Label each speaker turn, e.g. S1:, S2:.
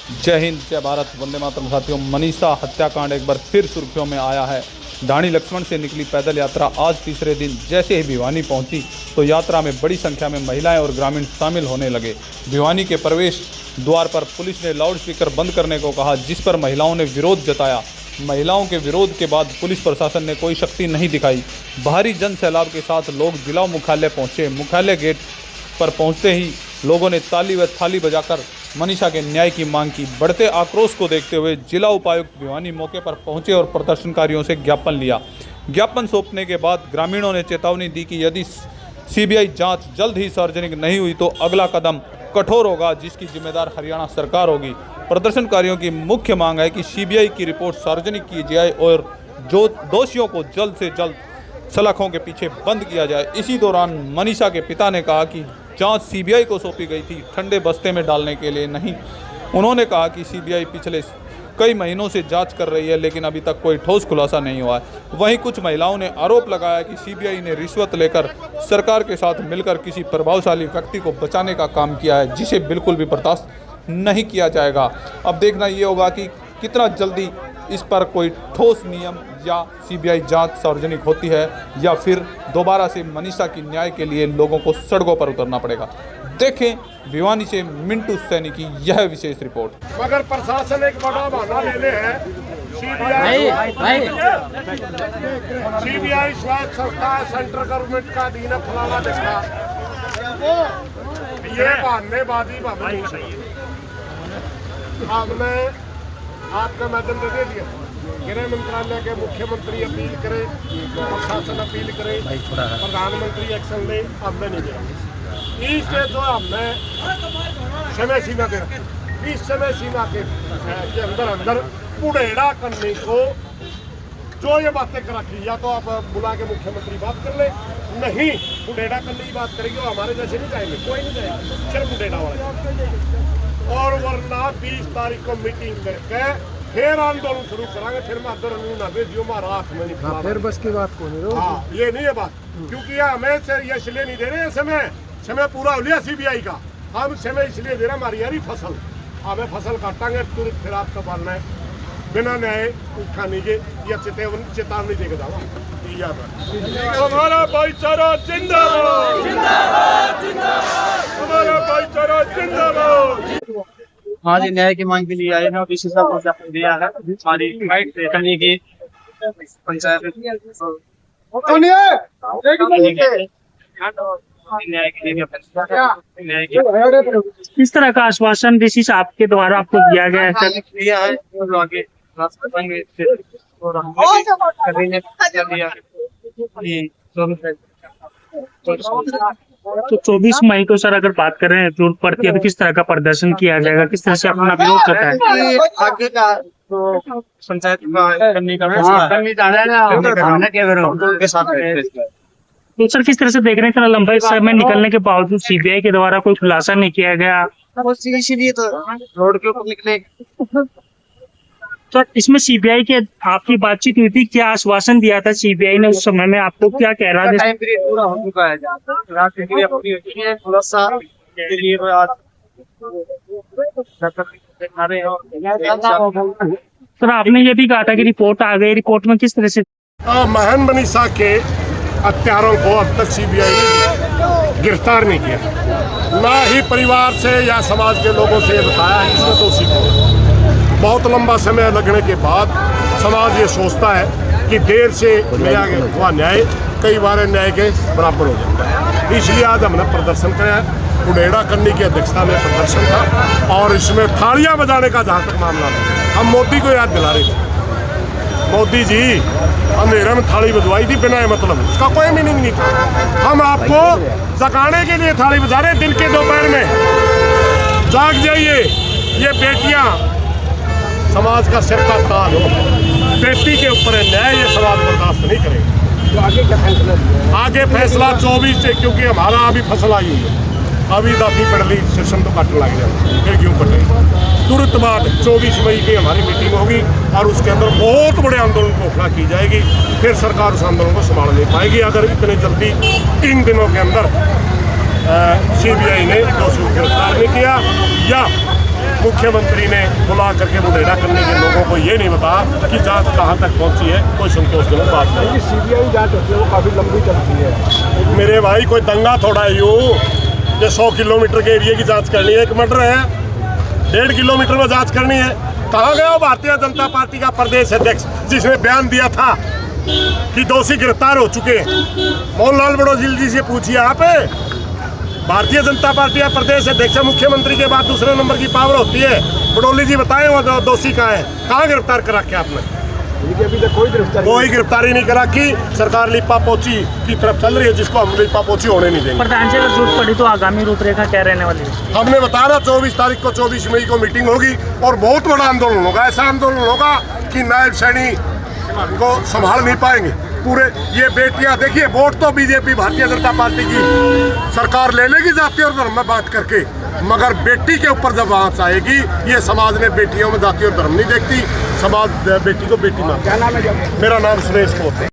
S1: जय हिंद, जय भारत, वंदे मातरम। साथियों, मनीषा हत्याकांड एक बार फिर सुर्खियों में आया है। ढाणी लक्ष्मण से निकली पैदल यात्रा आज तीसरे दिन जैसे ही भिवानी पहुंची तो यात्रा में बड़ी संख्या में महिलाएं और ग्रामीण शामिल होने लगे। भिवानी के प्रवेश द्वार पर पुलिस ने लाउडस्पीकर बंद करने को कहा, जिस पर महिलाओं ने विरोध जताया। महिलाओं के विरोध के बाद पुलिस प्रशासन ने कोई शक्ति नहीं दिखाई। भारी जन सैलाब के साथ लोग जिला मुख्यालय पहुंचे। मुख्यालय गेट पर पहुंचते ही लोगों ने ताली व थाली बजाकर मनीषा के न्याय की मांग की। बढ़ते आक्रोश को देखते हुए जिला उपायुक्त भिवानी मौके पर पहुंचे और प्रदर्शनकारियों से ज्ञापन लिया। ज्ञापन सौंपने के बाद ग्रामीणों ने चेतावनी दी कि यदि सीबीआई जांच जल्द ही सार्वजनिक नहीं हुई तो अगला कदम कठोर होगा, जिसकी जिम्मेदार हरियाणा सरकार होगी। प्रदर्शनकारियों की मुख्य मांग है कि सीबीआई की रिपोर्ट सार्वजनिक की जाए और जो दोषियों को जल्द से जल्द सलाखों के पीछे बंद किया जाए। इसी दौरान मनीषा के पिता ने कहा कि जांच सीबीआई को सौंपी गई थी, ठंडे बस्ते में डालने के लिए नहीं। उन्होंने कहा कि सीबीआई पिछले कई महीनों से जांच कर रही है, लेकिन अभी तक कोई ठोस खुलासा नहीं हुआ है। वहीं कुछ महिलाओं ने आरोप लगाया कि सीबीआई ने रिश्वत लेकर सरकार के साथ मिलकर किसी प्रभावशाली व्यक्ति को बचाने का काम किया है, जिसे बिल्कुल भी बर्दाश्त नहीं किया जाएगा। अब देखना ये होगा कि कितना जल्दी इस पर कोई ठोस नियम या सीबीआई जांच सार्वजनिक होती है, या फिर दोबारा से मनीषा की न्याय के लिए लोगों को सड़कों पर उतरना पड़ेगा। देखें भिवानी से मिंटू सैनी की यह विशेष रिपोर्ट।
S2: मगर प्रशासन एक बड़ा बहाना ले ले है। सीबीआई स्वायत्त संस्था है, सेंट्रल गवर्नमेंट का अधीन है, फलाना देखा। ये बहानेबाजी नहीं चाहिए। हमने आपका माध्यम से दे दिया। गृह मंत्रालय के मुख्यमंत्री अपील करे, प्रशासन अपील करे, प्रधानमंत्री एक्शन ले, हमने नहीं दिया। इससे जो हमने समय सीमा दे रखी, इस समय सीमा के अंदर उड़ेड़ा करने को जो ये बातें कर रखी, या तो आप बुला के मुख्यमंत्री बात कर ले, नहीं उड़ेड़ा करने की बात करेंगे वो हमारे जैसे नहीं जाएंगे, कोई नहीं जाएगा, सिर्फ उड़ेड़ा वाला। और वरना 20 तारीख को मीटिंग करके फिर आंदोलन शुरू करांगे। फिर ना भेजियो हमारा हाथ में नहीं,
S3: फिर बस की बात को नहीं।
S2: हाँ, ये नहीं है बात, क्योंकि हमें से ये इसलिए नहीं दे रहे समय पूरा हो लिया सीबीआई का। हम समय इसलिए दे रहे हमारी यारी फसल, हमें फसल काटांगे तुरंत, फिर आपका बनना है बिना न्याय उठाने के या चेतावनी देके जाओ। हमारा भाईचारा जिंदाबाद, हमारा भाईचारा जिंदाबाद।
S4: हाँ जी, न्याय की मांग के लिए आए हैं और इसी सब को ज्ञापन दिया है हमारी करने की पंचायत न्याय के लिए।
S5: किस तरह का आश्वासन डिसीज आपके द्वारा आपको दिया गया है?
S4: दिया है और आगे
S5: तो 24 मई को सर अगर बात करें जरूरत पड़ती है तो किस तरह का प्रदर्शन किया जाएगा, किस तरह से अपना विरोध करता है?
S4: आगे का तो पंचायत करने का
S5: तो सर किस तरह से देख रहे हैं, इतना लंबे समय निकलने के बावजूद सीबीआई के द्वारा कोई खुलासा नहीं किया गया?
S4: इसीलिए तो रोड के ऊपर निकले।
S5: तो इसमें सीबीआई के आपकी बातचीत हुई थी, क्या आश्वासन दिया था सीबीआई ने उस समय में आपको, क्या कह रहा था?
S4: टाइम पीरियड पूरा हो चुका है, खुलासा के लिए
S5: सर आपने ये भी कहा था कि रिपोर्ट आ गई, रिपोर्ट में किस तरह से?
S2: महन मनीषा के हत्यारों को अब तक सीबीआई ने गिरफ्तार नहीं किया, ना ही परिवार से या समाज के लोगों से बताया इसमें दोषी को। बहुत लंबा समय लगने के बाद समाज ये सोचता है कि देर से मिला हुआ न्याय कई बार न्याय के बराबर हो जाता है। इसलिए आज हमने प्रदर्शन किया है। उड़ेड़ा करने की अध्यक्षता में प्रदर्शन था और इसमें थालियां बजाने का जहाँ तक मामला है, हम मोदी को याद दिला रहे थे। मोदी जी अंधेरे में थाली बजवाई थी बिना मतलब, उसका कोई मीनिंग नहीं था। हम आपको जगाने के लिए थाली बजा रहे, दिन के दोपहर में जाग जाइए। ये बेटियां समाज का सिर का ताज हो, बेटी के ऊपर न्याय ये समाज बर्दाश्त नहीं करेगा। तो आगे क्या फैसला? आगे फैसला 24 से, क्योंकि हमारा अभी फसल आई हुई है, अभी दादी पड़ली सेशन तो काटने लग जाए, फिर क्यों कटेगी। तुरंत बाद 24 मई की हमारी मीटिंग होगी और उसके अंदर बहुत बड़े आंदोलन की घोषणा की जाएगी। फिर सरकार उस आंदोलन को संभाल नहीं पाएगी अगर इतने जल्दी 3 दिनों के अंदर सीबीआई ने दोषियों को गिरफ्तार नहीं किया या मुख्यमंत्री ने बुला करके मुठभेड़ा करने के लोगों को ये नहीं बताया कि जांच कहाँ तक पहुंची है। कोई संतोषजनक बात नहीं।
S3: सीबीआई जांच होती है वो काफी लंबी चलती है।
S2: मेरे भाई कोई दंगा थोड़ा है यूँ जो 100 किलोमीटर के एरिया की जांच करनी है। एक मर्डर है 1.5 किलोमीटर में जांच करनी है। कहाँ गया वो भारतीय जनता पार्टी का प्रदेश अध्यक्ष जिसने बयान दिया था कि दोषी गिरफ्तार हो चुके हैं? मोहनलाल बड़ोजिल जी से पूछिए आप। भारतीय जनता पार्टी का प्रदेश अध्यक्ष मुख्यमंत्री के बाद दूसरे नंबर की पावर होती है। बड़ोली जी बताएं वो दोषी कहाँ है, कहाँ गिरफ्तार करा के आपने?
S3: अभी तक कोई
S2: गिरफ्तारी नहीं करा कि सरकार लिपा पोची की तरफ चल रही है, जिसको हम लिपा पोची होने नहीं देंगे।
S5: प्रधान जी अगर जरूरत पड़ी तो आगामी रूपरेखा क्या रहने वाली है?
S2: हमने बताया ना 24 तारीख को 24 मई को मीटिंग होगी और बहुत बड़ा आंदोलन होगा। ऐसा आंदोलन होगा कि नायब सैनी को संभाल नहीं पाएंगे पूरे। ये बेटियां देखिए, वोट तो बीजेपी भारतीय जनता पार्टी की सरकार ले लेगी जाति और धर्म में बात करके, मगर बेटी के ऊपर जब आंच आएगी, ये समाज में बेटियों में जाति और धर्म नहीं देखती, समाज बेटी को बेटी मानता है।
S3: क्या नाम है?
S2: मेरा नाम सुरेश कोट है।